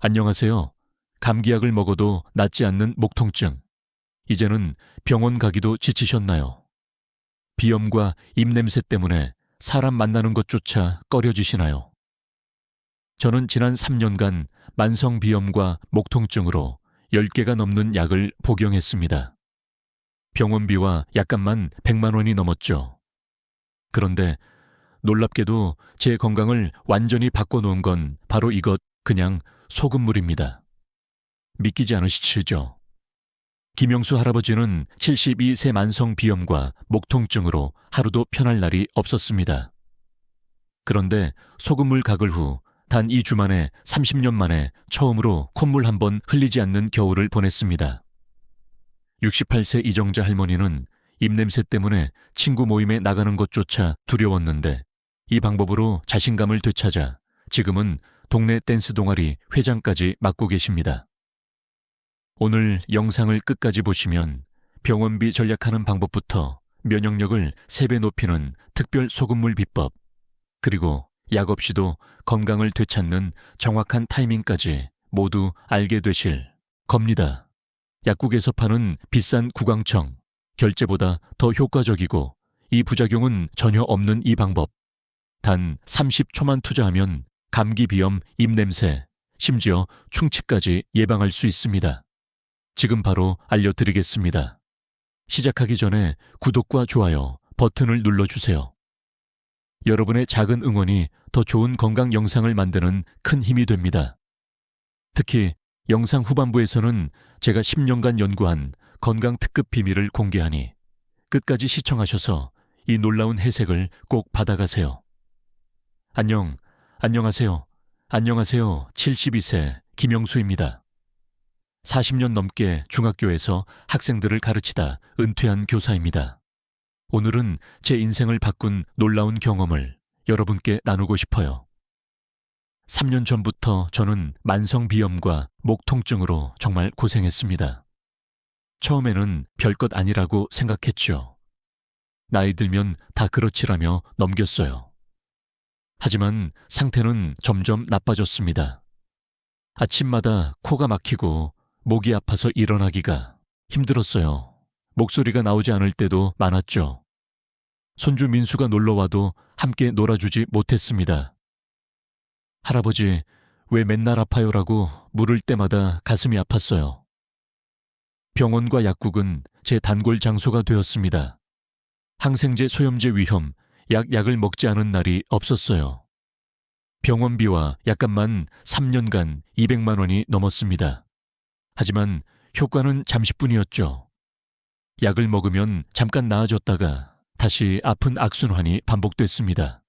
안녕하세요. 감기약을 먹어도 낫지 않는 목 통증. 이제는 병원 가기도 지치셨나요? 비염과 입냄새 때문에 사람 만나는 것조차 꺼려지시나요? 저는 지난 3년간 만성 비염과 목 통증으로 10개가 넘는 약을 복용했습니다. 병원비와 약값만 100만 원이 넘었죠. 그런데 놀랍게도 제 건강을 완전히 바꿔놓은 건 바로 이것, 그냥 소금물입니다. 믿기지 않으시죠? 김영수 할아버지는 72세 만성 비염과 목 통증으로 하루도 편할 날이 없었습니다. 그런데 소금물 가글 후 단 2주 만에 30년 만에 처음으로 콧물 한 번 흘리지 않는 겨울을 보냈습니다. 68세 이정자 할머니는 입냄새 때문에 친구 모임에 나가는 것조차 두려웠는데 이 방법으로 자신감을 되찾아 지금은 동네 댄스 동아리 회장까지 맡고 계십니다. 오늘 영상을 끝까지 보시면 병원비 절약하는 방법부터 면역력을 3배 높이는 특별 소금물 비법, 그리고 약 없이도 건강을 되찾는 정확한 타이밍까지 모두 알게 되실 겁니다. 약국에서 파는 비싼 구강청, 결제보다 더 효과적이고 이 부작용은 전혀 없는 이 방법. 단 30초만 투자하면 감기, 비염, 입냄새, 심지어 충치까지 예방할 수 있습니다. 지금 바로 알려드리겠습니다. 시작하기 전에 구독과 좋아요 버튼을 눌러주세요. 여러분의 작은 응원이 더 좋은 건강 영상을 만드는 큰 힘이 됩니다. 특히 영상 후반부에서는 제가 10년간 연구한 건강 특급 비밀을 공개하니 끝까지 시청하셔서 이 놀라운 혜택을 꼭 받아가세요. 안녕하세요. 72세 김영수입니다. 40년 넘게 중학교에서 학생들을 가르치다 은퇴한 교사입니다. 오늘은 제 인생을 바꾼 놀라운 경험을 여러분께 나누고 싶어요. 3년 전부터 저는 만성 비염과 목 통증으로 정말 고생했습니다. 처음에는 별것 아니라고 생각했죠. 나이 들면 다 그렇지라며 넘겼어요. 하지만 상태는 점점 나빠졌습니다. 아침마다 코가 막히고 목이 아파서 일어나기가 힘들었어요. 목소리가 나오지 않을 때도 많았죠. 손주 민수가 놀러와도 함께 놀아주지 못했습니다. 할아버지, 왜 맨날 아파요라고 물을 때마다 가슴이 아팠어요. 병원과 약국은 제 단골 장소가 되었습니다. 항생제 소염제 위험, 약을 먹지 않은 날이 없었어요. 병원비와 약값만 3년간 200만 원이 넘었습니다. 하지만 효과는 잠시뿐이었죠. 약을 먹으면 잠깐 나아졌다가 다시 아픈 악순환이 반복됐습니다.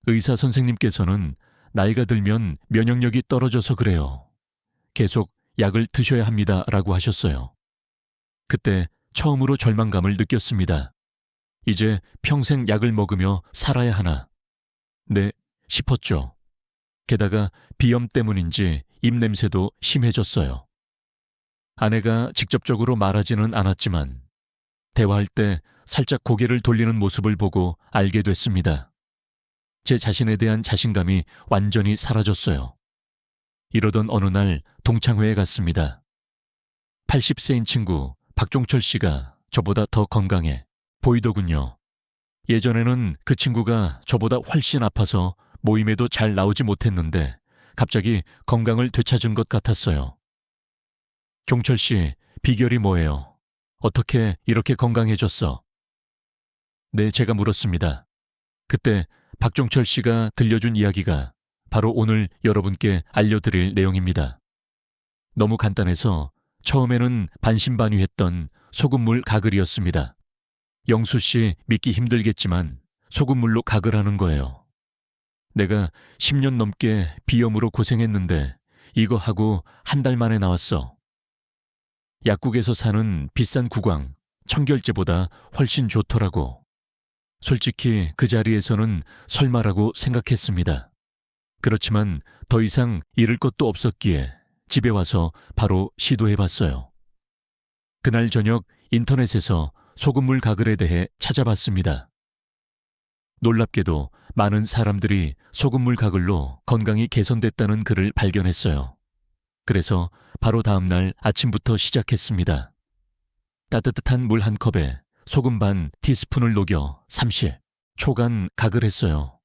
의사 선생님께서는 나이가 들면 면역력이 떨어져서 그래요. 계속 약을 드셔야 합니다 라고 하셨어요. 그때 처음으로 절망감을 느꼈습니다. 이제 평생 약을 먹으며 살아야 하나? 네, 싶었죠. 게다가 비염 때문인지 입냄새도 심해졌어요. 아내가 직접적으로 말하지는 않았지만 대화할 때 살짝 고개를 돌리는 모습을 보고 알게 됐습니다. 제 자신에 대한 자신감이 완전히 사라졌어요. 이러던 어느 날 동창회에 갔습니다. 80세인 친구 박종철 씨가 저보다 더 건강해 보이더군요. 예전에는 그 친구가 저보다 훨씬 아파서 모임에도 잘 나오지 못했는데 갑자기 건강을 되찾은 것 같았어요. 종철 씨, 비결이 뭐예요? 어떻게 이렇게 건강해졌어? 네, 제가 물었습니다. 그때 박종철 씨가 들려준 이야기가 바로 오늘 여러분께 알려드릴 내용입니다. 너무 간단해서 처음에는 반신반의했던 소금물 가글이었습니다. 영수 씨 믿기 힘들겠지만 소금물로 가글하는 거예요. 내가 10년 넘게 비염으로 고생했는데 이거 하고 한 달 만에 나왔어. 약국에서 사는 비싼 구강, 청결제보다 훨씬 좋더라고. 솔직히 그 자리에서는 설마라고 생각했습니다. 그렇지만 더 이상 잃을 것도 없었기에 집에 와서 바로 시도해봤어요. 그날 저녁 인터넷에서 소금물 가글에 대해 찾아봤습니다. 놀랍게도 많은 사람들이 소금물 가글로 건강이 개선됐다는 글을 발견했어요. 그래서 바로 다음 날 아침부터 시작했습니다. 따뜻한 물 한 컵에 소금 반 티스푼을 녹여 30초간 각을 했어요.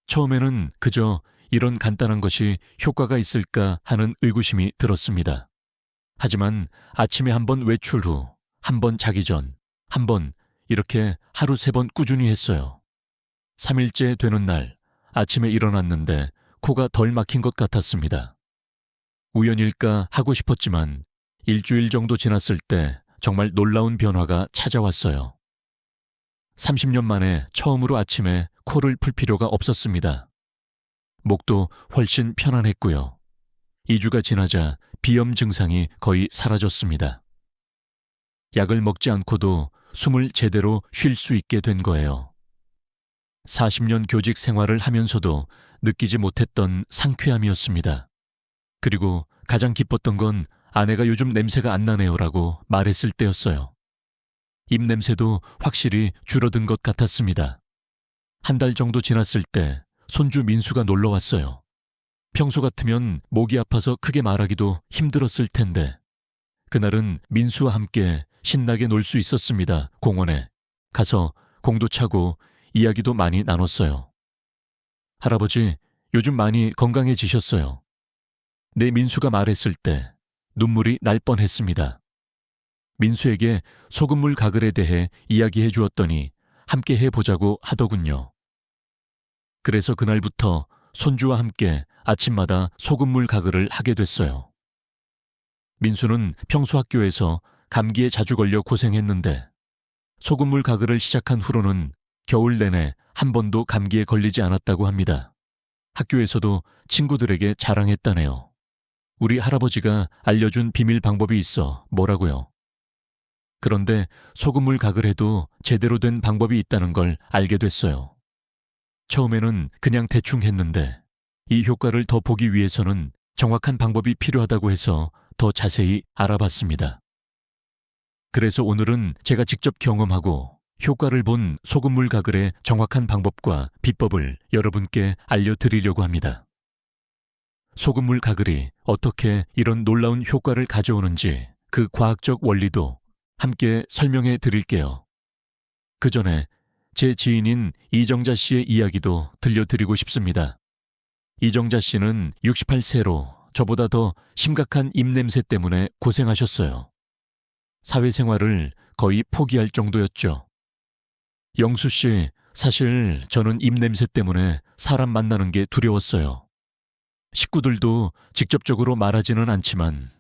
처음에는 그저 이런 간단한 것이 효과가 있을까 하는 의구심이 들었습니다. 하지만 아침에 한 번 외출 후, 한 번 자기 전, 한 번 이렇게 하루 3번 꾸준히 했어요. 3일째 되는 날 아침에 일어났는데 코가 덜 막힌 것 같았습니다. 우연일까 하고 싶었지만 일주일 정도 지났을 때 정말 놀라운 변화가 찾아왔어요. 30년 만에 처음으로 아침에 코를 풀 필요가 없었습니다. 목도 훨씬 편안했고요. 2주가 지나자 비염 증상이 거의 사라졌습니다. 약을 먹지 않고도 숨을 제대로 쉴 수 있게 된 거예요. 40년 교직 생활을 하면서도 느끼지 못했던 상쾌함이었습니다. 그리고 가장 기뻤던 건 아내가 요즘 냄새가 안 나네요라고 말했을 때였어요. 입냄새도 확실히 줄어든 것 같았습니다. 한 달 정도 지났을 때 손주 민수가 놀러 왔어요. 평소 같으면 목이 아파서 크게 말하기도 힘들었을 텐데 그날은 민수와 함께 신나게 놀 수 있었습니다. 공원에 가서 공도 차고 이야기도 많이 나눴어요. 할아버지, 요즘 많이 건강해지셨어요. 내 민수가 말했을 때 눈물이 날 뻔했습니다. 민수에게 소금물 가글에 대해 이야기해 주었더니 함께 해보자고 하더군요. 그래서 그날부터 손주와 함께 아침마다 소금물 가글을 하게 됐어요. 민수는 평소 학교에서 감기에 자주 걸려 고생했는데 소금물 가글을 시작한 후로는 겨울 내내 한 번도 감기에 걸리지 않았다고 합니다. 학교에서도 친구들에게 자랑했다네요. 우리 할아버지가 알려준 비밀 방법이 있어 뭐라고요. 그런데 소금물 가글 해도 제대로 된 방법이 있다는 걸 알게 됐어요. 처음에는 그냥 대충 했는데 이 효과를 더 보기 위해서는 정확한 방법이 필요하다고 해서 더 자세히 알아봤습니다. 그래서 오늘은 제가 직접 경험하고 효과를 본 소금물 가글의 정확한 방법과 비법을 여러분께 알려드리려고 합니다. 소금물 가글이 어떻게 이런 놀라운 효과를 가져오는지 그 과학적 원리도 함께 설명해 드릴게요. 그 전에 제 지인인 이정자 씨의 이야기도 들려드리고 싶습니다. 이정자 씨는 68세로 저보다 더 심각한 입냄새 때문에 고생하셨어요. 사회생활을 거의 포기할 정도였죠. 영수 씨, 사실 저는 입냄새 때문에 사람 만나는 게 두려웠어요. 식구들도 직접적으로 말하지는 않지만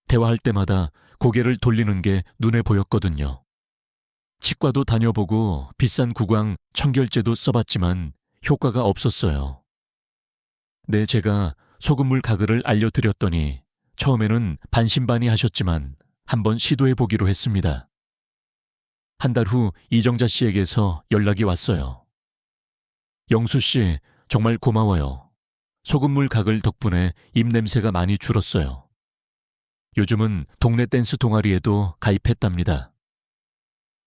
대화할 때마다 고개를 돌리는 게 눈에 보였거든요. 치과도 다녀보고 비싼 구강, 청결제도 써봤지만 효과가 없었어요. 네, 제가 소금물 가글을 알려드렸더니 처음에는 반신반의 하셨지만 한번 시도해보기로 했습니다. 한 달 후 이정자 씨에게서 연락이 왔어요. 영수 씨, 정말 고마워요. 소금물 가글 덕분에 입냄새가 많이 줄었어요. 요즘은 동네 댄스 동아리에도 가입했답니다.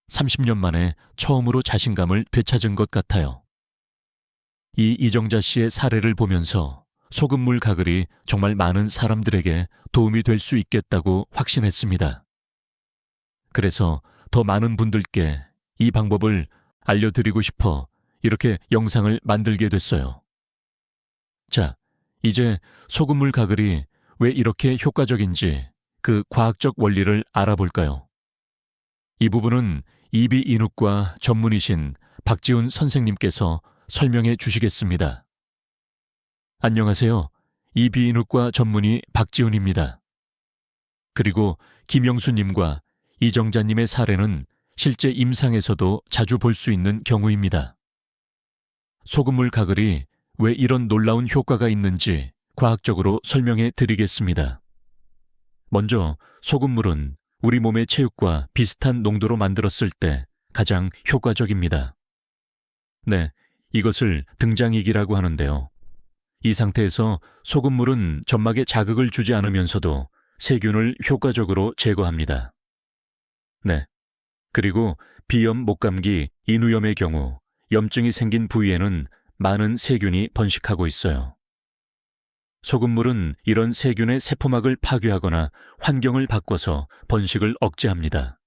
30년 만에 처음으로 자신감을 되찾은 것 같아요. 이 이정자 씨의 사례를 보면서 소금물 가글이 정말 많은 사람들에게 도움이 될 수 있겠다고 확신했습니다. 그래서 더 많은 분들께 이 방법을 알려드리고 싶어 이렇게 영상을 만들게 됐어요. 자, 이제 소금물 가글이 왜 이렇게 효과적인지 그 과학적 원리를 알아볼까요? 이 부분은 이비인후과 전문의신 박지훈 선생님께서 설명해 주시겠습니다. 안녕하세요. 이비인후과 전문의 박지훈입니다. 그리고 김영수님과 이정자님의 사례는 실제 임상에서도 자주 볼 수 있는 경우입니다. 소금물 가글이 왜 이런 놀라운 효과가 있는지 과학적으로 설명해 드리겠습니다. 먼저 소금물은 우리 몸의 체육과 비슷한 농도로 만들었을 때 가장 효과적입니다. 네, 이것을 등장이기라고 하는데요. 이 상태에서 소금물은 점막에 자극을 주지 않으면서도 세균을 효과적으로 제거합니다. 네, 그리고 비염, 목감기, 인후염의 경우 염증이 생긴 부위에는 많은 세균이 번식하고 있어요. 소금물은 이런 세균의 세포막을 파괴하거나 환경을 바꿔서 번식을 억제합니다.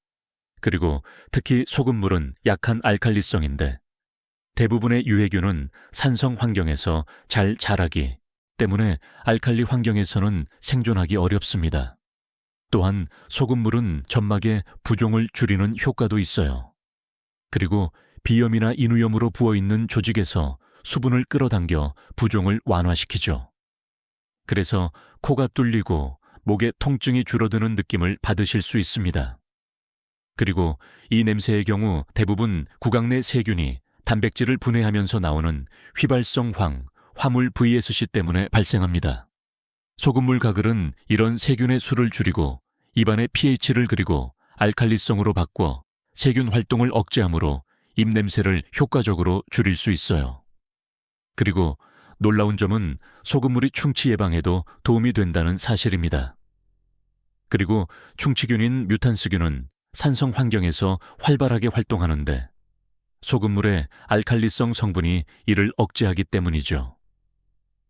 그리고 특히 소금물은 약한 알칼리성인데 대부분의 유해균은 산성 환경에서 잘 자라기 때문에 알칼리 환경에서는 생존하기 어렵습니다. 또한 소금물은 점막의 부종을 줄이는 효과도 있어요. 그리고 비염이나 인후염으로 부어있는 조직에서 수분을 끌어당겨 부종을 완화시키죠. 그래서 코가 뚫리고 목에 통증이 줄어드는 느낌을 받으실 수 있습니다. 그리고 이 냄새의 경우 대부분 구강 내 세균이 단백질을 분해하면서 나오는 휘발성 화물 VSC 때문에 발생합니다. 소금물 가글은 이런 세균의 수를 줄이고 입안의 pH를 그리고 알칼리성으로 바꿔 세균 활동을 억제하므로 입냄새를 효과적으로 줄일 수 있어요. 그리고 놀라운 점은 소금물이 충치 예방에도 도움이 된다는 사실입니다. 그리고 충치균인 뮤탄스균은 산성 환경에서 활발하게 활동하는데 소금물의 알칼리성 성분이 이를 억제하기 때문이죠.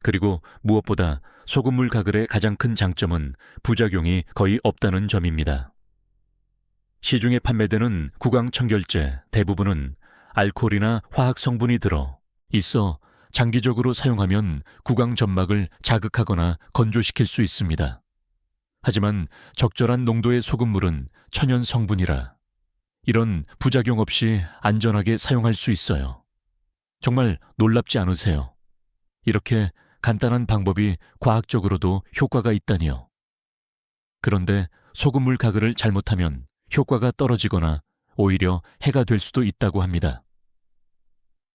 그리고 무엇보다 소금물 가글의 가장 큰 장점은 부작용이 거의 없다는 점입니다. 시중에 판매되는 구강청결제 대부분은 알코올이나 화학 성분이 들어 있어 장기적으로 사용하면 구강 점막을 자극하거나 건조시킬 수 있습니다. 하지만 적절한 농도의 소금물은 천연 성분이라 이런 부작용 없이 안전하게 사용할 수 있어요. 정말 놀랍지 않으세요? 이렇게 간단한 방법이 과학적으로도 효과가 있다니요. 그런데 소금물 가글을 잘못하면 효과가 떨어지거나 오히려 해가 될 수도 있다고 합니다.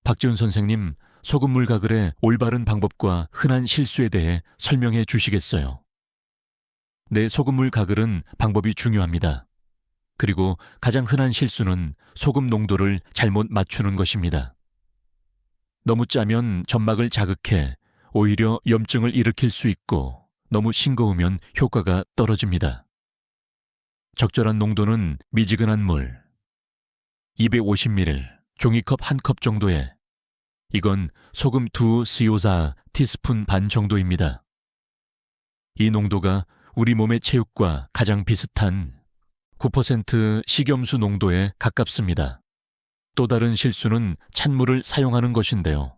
박지훈 선생님, 소금물 가글의 올바른 방법과 흔한 실수에 대해 설명해 주시겠어요? 네, 소금물 가글은 방법이 중요합니다. 그리고 가장 흔한 실수는 소금 농도를 잘못 맞추는 것입니다. 너무 짜면 점막을 자극해 오히려 염증을 일으킬 수 있고 너무 싱거우면 효과가 떨어집니다. 적절한 농도는 미지근한 물 250ml, 종이컵 1컵 정도에 이건 소금 2 티스푼 반 정도입니다. 이 농도가 우리 몸의 체육과 가장 비슷한 9% 식염수 농도에 가깝습니다. 또 다른 실수는 찬물을 사용하는 것인데요.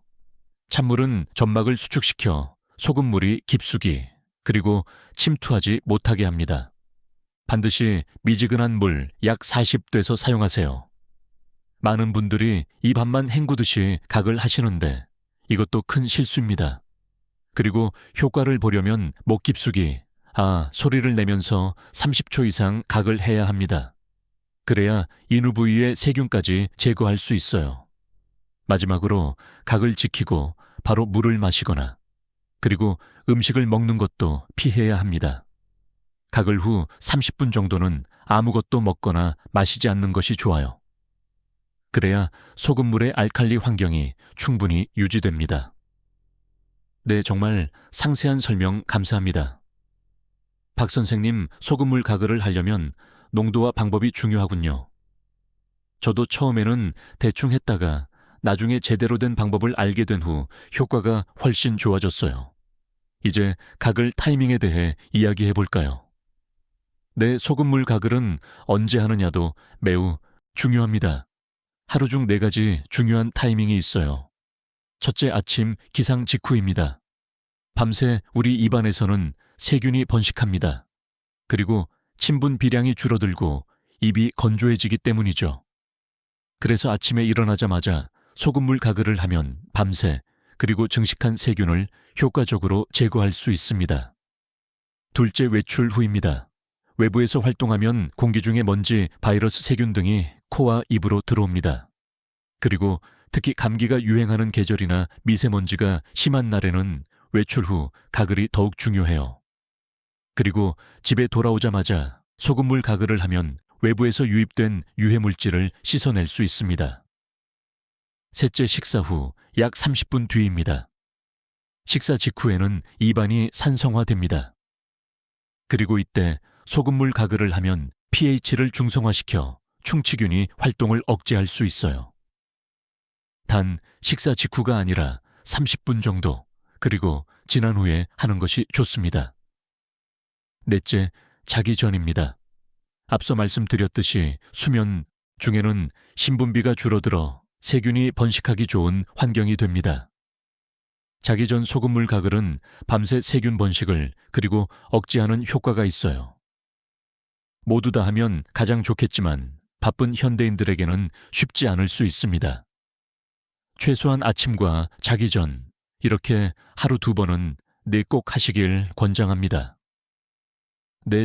찬물은 점막을 수축시켜 소금물이 깊숙이 그리고 침투하지 못하게 합니다. 반드시 미지근한 물 약 40도에서 사용하세요. 많은 분들이 입안만 헹구듯이 각을 하시는데 이것도 큰 실수입니다. 그리고 효과를 보려면 목 깊숙이 소리를 내면서 30초 이상 각을 해야 합니다. 그래야 인후 부위의 세균까지 제거할 수 있어요. 마지막으로 각을 지키고 바로 물을 마시거나 그리고 음식을 먹는 것도 피해야 합니다. 각을 후 30분 정도는 아무것도 먹거나 마시지 않는 것이 좋아요. 그래야 소금물의 알칼리 환경이 충분히 유지됩니다. 네, 정말 상세한 설명 감사합니다. 박 선생님, 소금물 가글을 하려면 농도와 방법이 중요하군요. 저도 처음에는 대충 했다가 나중에 제대로 된 방법을 알게 된 후 효과가 훨씬 좋아졌어요. 이제 가글 타이밍에 대해 이야기해 볼까요? 네, 소금물 가글은 언제 하느냐도 매우 중요합니다. 하루 중 4가지 중요한 타이밍이 있어요. 첫째, 아침 기상 직후입니다. 밤새 우리 입안에서는 세균이 번식합니다. 그리고 침분 비량이 줄어들고 입이 건조해지기 때문이죠. 그래서 아침에 일어나자마자 소금물 가글을 하면 밤새 그리고 증식한 세균을 효과적으로 제거할 수 있습니다. 둘째, 외출 후입니다. 외부에서 활동하면 공기 중에 먼지, 바이러스, 세균 등이 코와 입으로 들어옵니다. 그리고 특히 감기가 유행하는 계절이나 미세먼지가 심한 날에는 외출 후 가글이 더욱 중요해요. 그리고 집에 돌아오자마자 소금물 가글을 하면 외부에서 유입된 유해물질을 씻어낼 수 있습니다. 셋째, 식사 후 약 30분 뒤입니다. 식사 직후에는 입안이 산성화됩니다. 그리고 이때 소금물 가글을 하면 pH를 중성화시켜 충치균이 활동을 억제할 수 있어요. 단 식사 직후가 아니라 30분 정도, 그리고 지난 후에 하는 것이 좋습니다. 넷째, 자기 전입니다. 앞서 말씀드렸듯이 수면 중에는 신분비가 줄어들어 세균이 번식하기 좋은 환경이 됩니다. 자기 전 소금물 가글은 밤새 세균 번식을 그리고 억제하는 효과가 있어요. 모두 다 하면 가장 좋겠지만 바쁜 현대인들에게는 쉽지 않을 수 있습니다. 최소한 아침과 자기 전 이렇게 하루 2번은 꼭 하시길 권장합니다.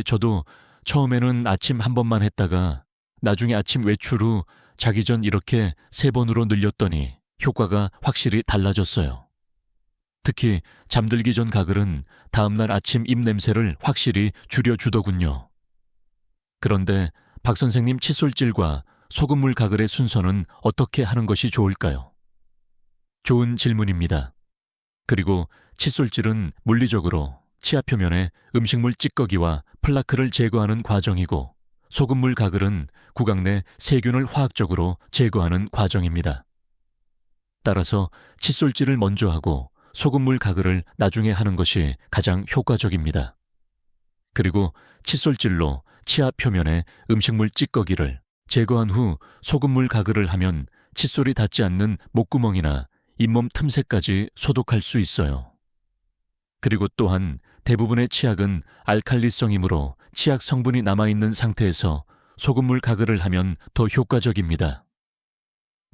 저도 처음에는 아침 1번만 했다가 나중에 아침 외출 후 자기 전 이렇게 3번으로 늘렸더니 효과가 확실히 달라졌어요. 특히 잠들기 전 가글은 다음날 아침 입냄새를 확실히 줄여주더군요. 그런데 박 선생님 칫솔질과 소금물 가글의 순서는 어떻게 하는 것이 좋을까요? 좋은 질문입니다. 그리고 칫솔질은 물리적으로 치아 표면에 음식물 찌꺼기와 플라크를 제거하는 과정이고 소금물 가글은 구강 내 세균을 화학적으로 제거하는 과정입니다. 따라서 칫솔질을 먼저 하고 소금물 가글을 나중에 하는 것이 가장 효과적입니다. 그리고 칫솔질로 치아 표면의 음식물 찌꺼기를 제거한 후 소금물 가글을 하면 칫솔이 닿지 않는 목구멍이나 잇몸 틈새까지 소독할 수 있어요. 그리고 또한 대부분의 치약은 알칼리성이므로 치약 성분이 남아있는 상태에서 소금물 가글을 하면 더 효과적입니다.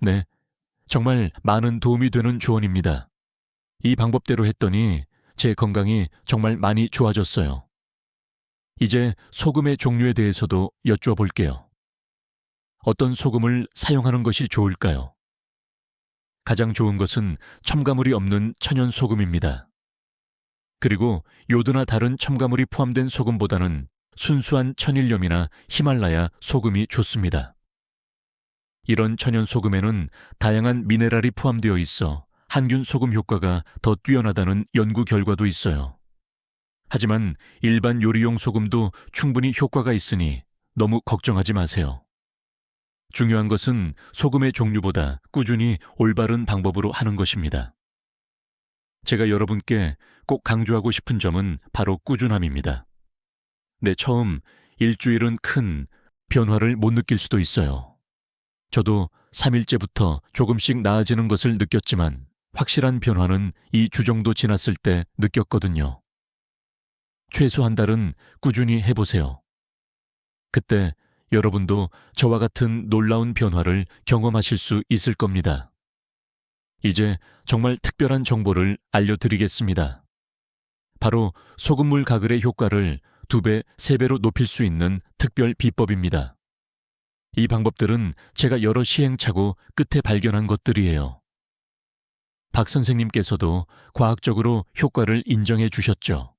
네, 정말 많은 도움이 되는 조언입니다. 이 방법대로 했더니 제 건강이 정말 많이 좋아졌어요. 이제 소금의 종류에 대해서도 여쭈어볼게요. 어떤 소금을 사용하는 것이 좋을까요? 가장 좋은 것은 첨가물이 없는 천연 소금입니다. 그리고 요드나 다른 첨가물이 포함된 소금보다는 순수한 천일염이나 히말라야 소금이 좋습니다. 이런 천연 소금에는 다양한 미네랄이 포함되어 있어 항균 소금 효과가 더 뛰어나다는 연구 결과도 있어요. 하지만 일반 요리용 소금도 충분히 효과가 있으니 너무 걱정하지 마세요. 중요한 것은 소금의 종류보다 꾸준히 올바른 방법으로 하는 것입니다. 제가 여러분께 꼭 강조하고 싶은 점은 바로 꾸준함입니다. 처음 일주일은 큰 변화를 못 느낄 수도 있어요. 저도 3일째부터 조금씩 나아지는 것을 느꼈지만 확실한 변화는 2주 정도 지났을 때 느꼈거든요. 최소 한 달은 꾸준히 해보세요. 그때 여러분도 저와 같은 놀라운 변화를 경험하실 수 있을 겁니다. 이제 정말 특별한 정보를 알려드리겠습니다. 바로 소금물 가글의 효과를 2배, 3배로 높일 수 있는 특별 비법입니다. 이 방법들은 제가 여러 시행착오 끝에 발견한 것들이에요. 박 선생님께서도 과학적으로 효과를 인정해 주셨죠.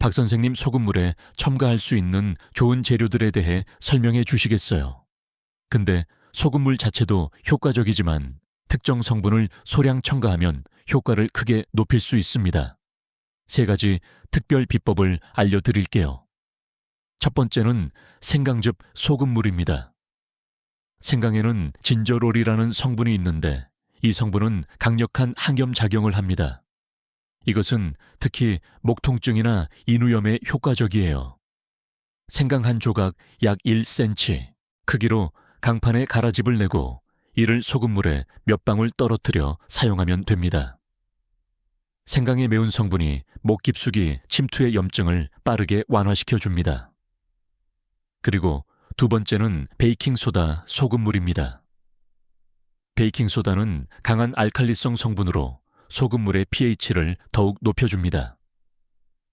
박 선생님 소금물에 첨가할 수 있는 좋은 재료들에 대해 설명해 주시겠어요. 근데 소금물 자체도 효과적이지만 특정 성분을 소량 첨가하면 효과를 크게 높일 수 있습니다. 3가지 특별 비법을 알려드릴게요. 첫 번째는 생강즙 소금물입니다. 생강에는 진저롤이라는 성분이 있는데 이 성분은 강력한 항염작용을 합니다. 이것은 특히 목 통증이나 인후염에 효과적이에요. 생강 한 조각 약 1cm 크기로 강판에 가라집을 내고 이를 소금물에 몇 방울 떨어뜨려 사용하면 됩니다. 생강의 매운 성분이 목 깊숙이 침투의 염증을 빠르게 완화시켜줍니다. 그리고 2번째는 베이킹소다 소금물입니다. 베이킹소다는 강한 알칼리성 성분으로 소금물의 pH를 더욱 높여줍니다.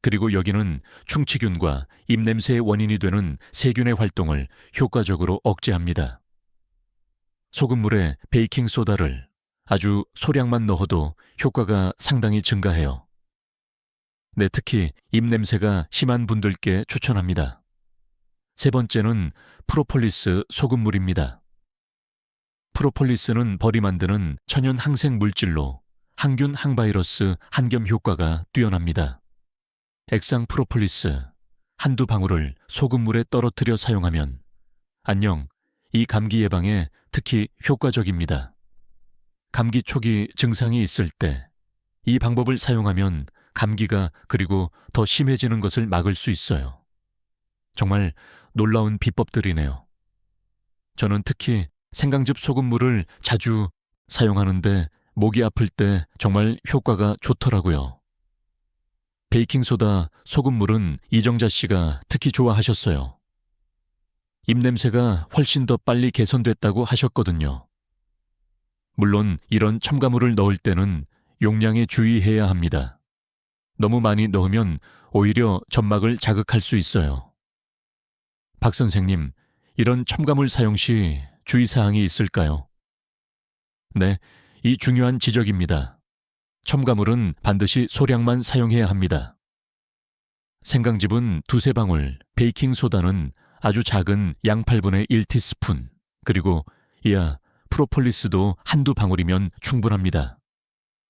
그리고 여기는 충치균과 입냄새의 원인이 되는 세균의 활동을 효과적으로 억제합니다. 소금물에 베이킹소다를 아주 소량만 넣어도 효과가 상당히 증가해요. 특히 입냄새가 심한 분들께 추천합니다. 3번째는 프로폴리스 소금물입니다. 프로폴리스는 벌이 만드는 천연 항생 물질로 항균 항바이러스 항염 효과가 뛰어납니다. 액상 프로폴리스 한두 방울을 소금물에 떨어뜨려 사용하면 안녕, 이 감기 예방에 특히 효과적입니다. 감기 초기 증상이 있을 때 이 방법을 사용하면 감기가 그리고 더 심해지는 것을 막을 수 있어요. 정말 놀라운 비법들이네요. 저는 특히 생강즙 소금물을 자주 사용하는데 목이 아플 때 정말 효과가 좋더라고요. 베이킹소다, 소금물은 이정자 씨가 특히 좋아하셨어요. 입냄새가 훨씬 더 빨리 개선됐다고 하셨거든요. 물론 이런 첨가물을 넣을 때는 용량에 주의해야 합니다. 너무 많이 넣으면 오히려 점막을 자극할 수 있어요. 박 선생님, 이런 첨가물 사용 시 주의사항이 있을까요? 네, 이 중요한 지적입니다. 첨가물은 반드시 소량만 사용해야 합니다. 생강즙은 두세 방울, 베이킹소다는 아주 작은 양팔분의 1티스푼, 그리고 프로폴리스도 한두 방울이면 충분합니다.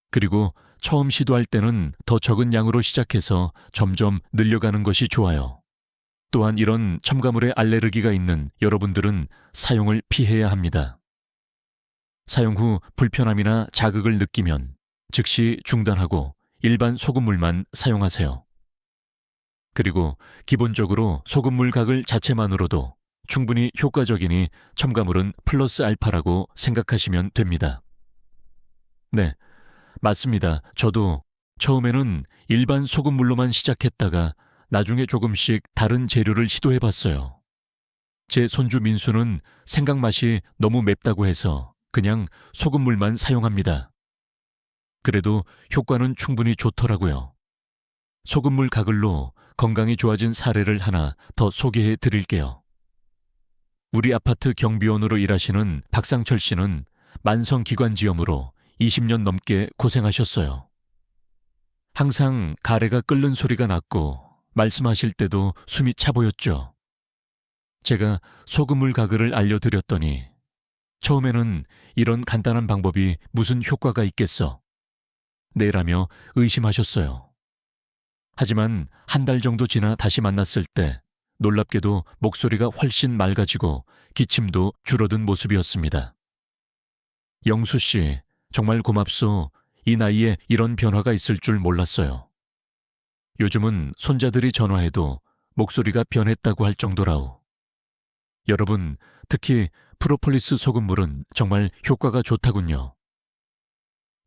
그리고 처음 시도할 때는 더 적은 양으로 시작해서 점점 늘려가는 것이 좋아요. 또한 이런 첨가물에 알레르기가 있는 여러분들은 사용을 피해야 합니다. 사용 후 불편함이나 자극을 느끼면 즉시 중단하고 일반 소금물만 사용하세요. 그리고 기본적으로 소금물 가글 자체만으로도 충분히 효과적이니 첨가물은 플러스 알파라고 생각하시면 됩니다. 네, 맞습니다. 저도 처음에는 일반 소금물로만 시작했다가 나중에 조금씩 다른 재료를 시도해봤어요. 제 손주 민수는 생강 맛이 너무 맵다고 해서 그냥 소금물만 사용합니다. 그래도 효과는 충분히 좋더라고요. 소금물 가글로 건강이 좋아진 사례를 하나 더 소개해 드릴게요. 우리 아파트 경비원으로 일하시는 박상철 씨는 만성기관지염으로 20년 넘게 고생하셨어요. 항상 가래가 끓는 소리가 났고 말씀하실 때도 숨이 차 보였죠. 제가 소금물 가글을 알려드렸더니 처음에는 이런 간단한 방법이 무슨 효과가 있겠어? 네라며 의심하셨어요. 하지만 한 달 정도 지나 다시 만났을 때 놀랍게도 목소리가 훨씬 맑아지고 기침도 줄어든 모습이었습니다. 영수 씨, 정말 고맙소. 이 나이에 이런 변화가 있을 줄 몰랐어요. 요즘은 손자들이 전화해도 목소리가 변했다고 할 정도라오. 여러분, 특히 프로폴리스 소금물은 정말 효과가 좋다군요.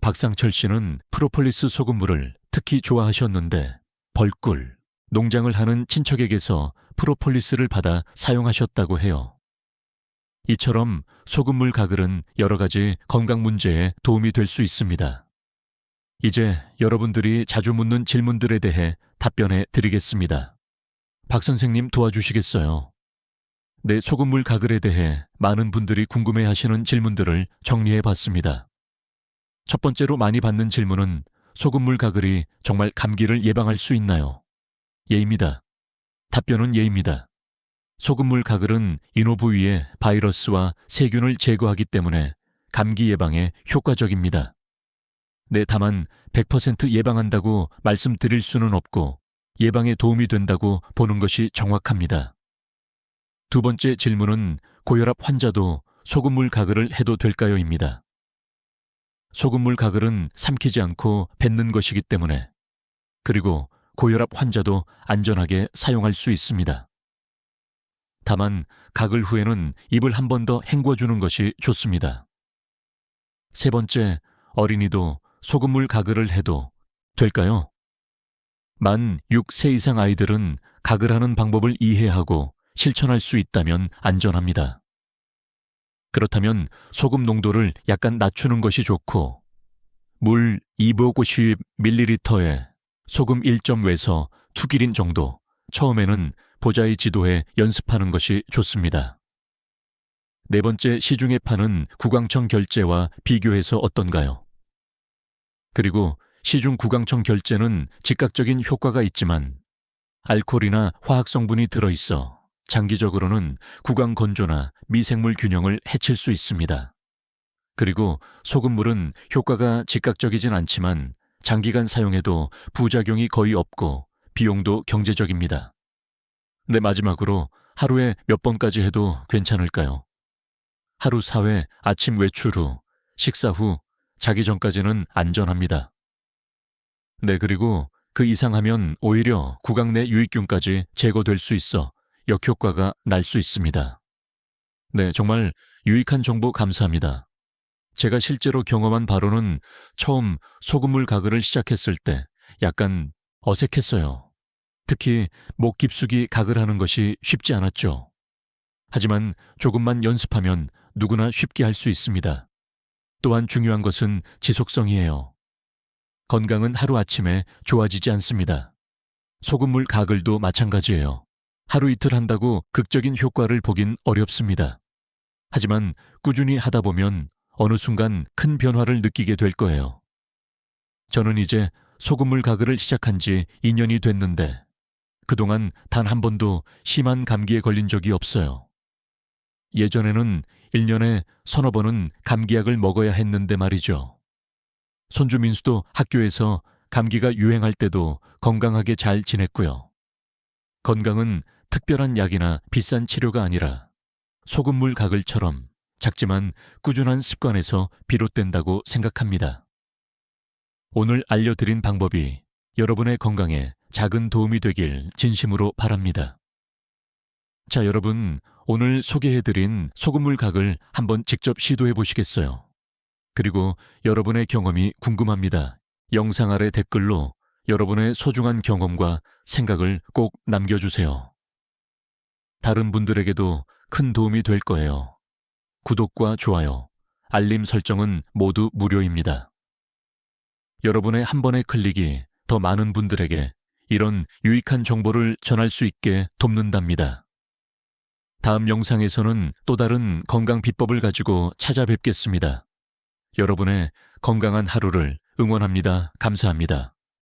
박상철 씨는 프로폴리스 소금물을 특히 좋아하셨는데 벌꿀, 농장을 하는 친척에게서 프로폴리스를 받아 사용하셨다고 해요. 이처럼 소금물 가글은 여러 가지 건강 문제에 도움이 될 수 있습니다. 이제 여러분들이 자주 묻는 질문들에 대해 답변해 드리겠습니다. 박 선생님 도와주시겠어요? 내 소금물 가글에 대해 많은 분들이 궁금해 하시는 질문들을 정리해 봤습니다. 첫 번째로 많이 받는 질문은 소금물 가글이 정말 감기를 예방할 수 있나요? 예입니다. 답변은 예입니다. 소금물 가글은 인후 부위의 바이러스와 세균을 제거하기 때문에 감기 예방에 효과적입니다. 네, 다만 100% 예방한다고 말씀드릴 수는 없고 예방에 도움이 된다고 보는 것이 정확합니다. 두 번째 질문은 고혈압 환자도 소금물 가글을 해도 될까요?입니다. 소금물 가글은 삼키지 않고 뱉는 것이기 때문에 그리고 고혈압 환자도 안전하게 사용할 수 있습니다. 다만 가글 후에는 입을 한 번 더 헹궈주는 것이 좋습니다. 세 번째, 어린이도 소금물 가글을 해도 될까요? 만 6세 이상 아이들은 가글하는 방법을 이해하고 실천할 수 있다면 안전합니다. 그렇다면 소금 농도를 약간 낮추는 것이 좋고 물 250ml에 소금 1.5에서 2기린 정도 처음에는 보자의 지도에 연습하는 것이 좋습니다. 네 번째, 시중에 파는 구강청 결제와 비교해서 어떤가요? 그리고 시중 구강청 결제는 즉각적인 효과가 있지만 알코올이나 화학 성분이 들어있어 장기적으로는 구강 건조나 미생물 균형을 해칠 수 있습니다. 그리고 소금물은 효과가 즉각적이진 않지만 장기간 사용해도 부작용이 거의 없고 비용도 경제적입니다. 네, 마지막으로 하루에 몇 번까지 해도 괜찮을까요? 하루 4회 아침 외출 후, 식사 후, 자기 전까지는 안전합니다. 네, 그리고 그 이상하면 오히려 구강 내 유익균까지 제거될 수 있어 역효과가 날 수 있습니다. 네, 정말 유익한 정보 감사합니다. 제가 실제로 경험한 바로는 처음 소금물 가글을 시작했을 때 약간 어색했어요. 특히 목 깊숙이 가글하는 것이 쉽지 않았죠. 하지만 조금만 연습하면 누구나 쉽게 할 수 있습니다. 또한 중요한 것은 지속성이에요. 건강은 하루아침에 좋아지지 않습니다. 소금물 가글도 마찬가지예요. 하루 이틀 한다고 극적인 효과를 보긴 어렵습니다. 하지만 꾸준히 하다 보면 어느 순간 큰 변화를 느끼게 될 거예요. 저는 이제 소금물 가글을 시작한 지 2년이 됐는데 그동안 단 한 번도 심한 감기에 걸린 적이 없어요. 예전에는 1년에 서너 번은 감기약을 먹어야 했는데 말이죠. 손주 민수도 학교에서 감기가 유행할 때도 건강하게 잘 지냈고요. 건강은 특별한 약이나 비싼 치료가 아니라 소금물 가글처럼 작지만 꾸준한 습관에서 비롯된다고 생각합니다. 오늘 알려드린 방법이 여러분의 건강에 작은 도움이 되길 진심으로 바랍니다. 자, 여러분, 오늘 소개해드린 소금물 각을 한번 직접 시도해 보시겠어요? 그리고 여러분의 경험이 궁금합니다. 영상 아래 댓글로 여러분의 소중한 경험과 생각을 꼭 남겨주세요. 다른 분들에게도 큰 도움이 될 거예요. 구독과 좋아요, 알림 설정은 모두 무료입니다. 여러분의 한 번의 클릭이 더 많은 분들에게 이런 유익한 정보를 전할 수 있게 돕는답니다. 다음 영상에서는 또 다른 건강 비법을 가지고 찾아뵙겠습니다. 여러분의 건강한 하루를 응원합니다. 감사합니다.